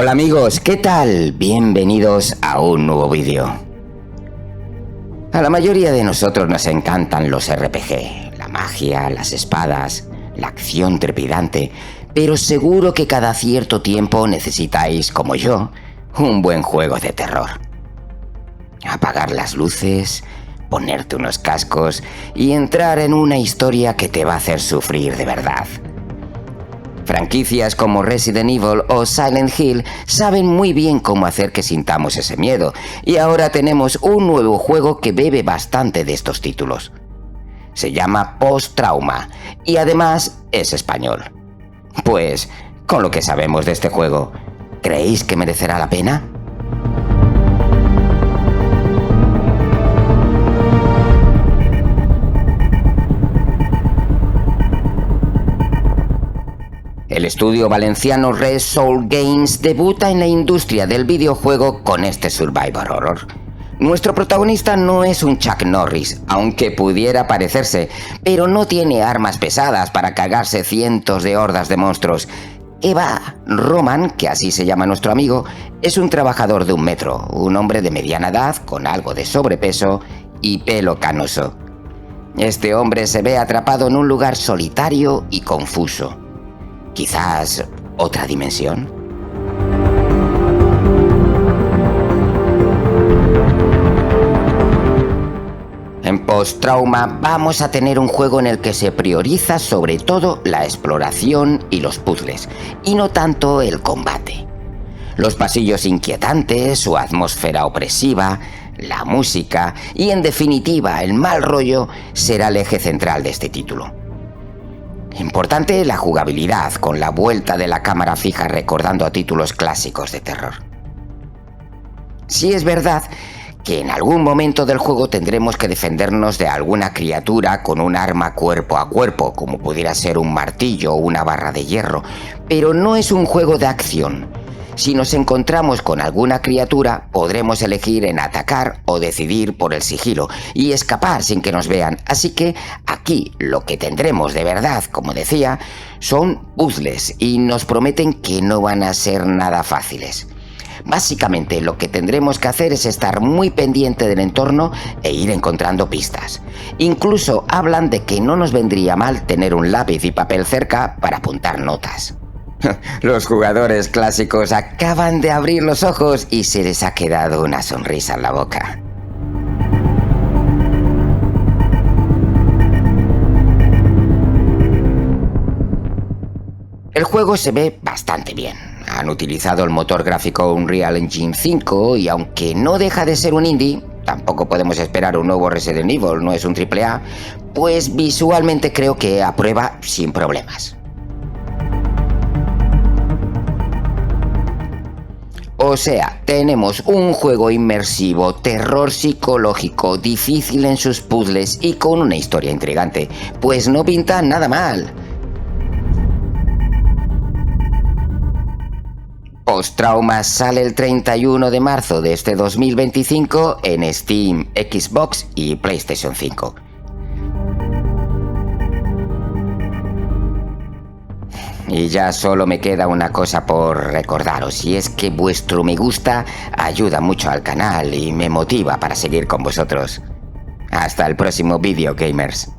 Hola amigos, ¿qué tal? Bienvenidos a un nuevo vídeo. A la mayoría de nosotros nos encantan los RPG, la magia, las espadas, la acción trepidante, pero seguro que cada cierto tiempo necesitáis, como yo, un buen juego de terror. Apagar las luces, ponerte unos cascos y entrar en una historia que te va a hacer sufrir de verdad. Franquicias como Resident Evil o Silent Hill saben muy bien cómo hacer que sintamos ese miedo, y ahora tenemos un nuevo juego que bebe bastante de estos títulos. Se llama Post-Trauma y además es español. Pues, con lo que sabemos de este juego, ¿creéis que merecerá la pena? El estudio valenciano Red Soul Games debuta en la industria del videojuego con este survival horror. Nuestro protagonista no es un Chuck Norris, aunque pudiera parecerse, pero no tiene armas pesadas para cargarse cientos de hordas de monstruos. Eva Roman, que así se llama nuestro amigo, es un trabajador de un metro, un hombre de mediana edad con algo de sobrepeso y pelo canoso. Este hombre se ve atrapado en un lugar solitario y confuso. ¿Quizás otra dimensión? En Post-Trauma vamos a tener un juego en el que se prioriza sobre todo la exploración y los puzzles, y no tanto el combate. Los pasillos inquietantes, su atmósfera opresiva, la música y, en definitiva, el mal rollo será el eje central de este título. Importante la jugabilidad, con la vuelta de la cámara fija recordando a títulos clásicos de terror. Sí es verdad que en algún momento del juego tendremos que defendernos de alguna criatura con un arma cuerpo a cuerpo, como pudiera ser un martillo o una barra de hierro, pero no es un juego de acción. Si nos encontramos con alguna criatura, podremos elegir en atacar o decidir por el sigilo y escapar sin que nos vean. Así que aquí lo que tendremos de verdad, como decía, son puzzles y nos prometen que no van a ser nada fáciles. Básicamente lo que tendremos que hacer es estar muy pendiente del entorno e ir encontrando pistas. Incluso hablan de que no nos vendría mal tener un lápiz y papel cerca para apuntar notas. Los jugadores clásicos acaban de abrir los ojos y se les ha quedado una sonrisa en la boca. El juego se ve bastante bien. Han utilizado el motor gráfico Unreal Engine 5 y aunque no deja de ser un indie, tampoco podemos esperar un nuevo Resident Evil, no es un AAA, pues visualmente creo que aprueba sin problemas. O sea, tenemos un juego inmersivo, terror psicológico, difícil en sus puzzles y con una historia intrigante. Pues no pinta nada mal. Post-Trauma sale el 31 de marzo de este 2025 en Steam, Xbox y PlayStation 5. Y ya solo me queda una cosa por recordaros, y es que vuestro me gusta ayuda mucho al canal y me motiva para seguir con vosotros. Hasta el próximo vídeo, gamers.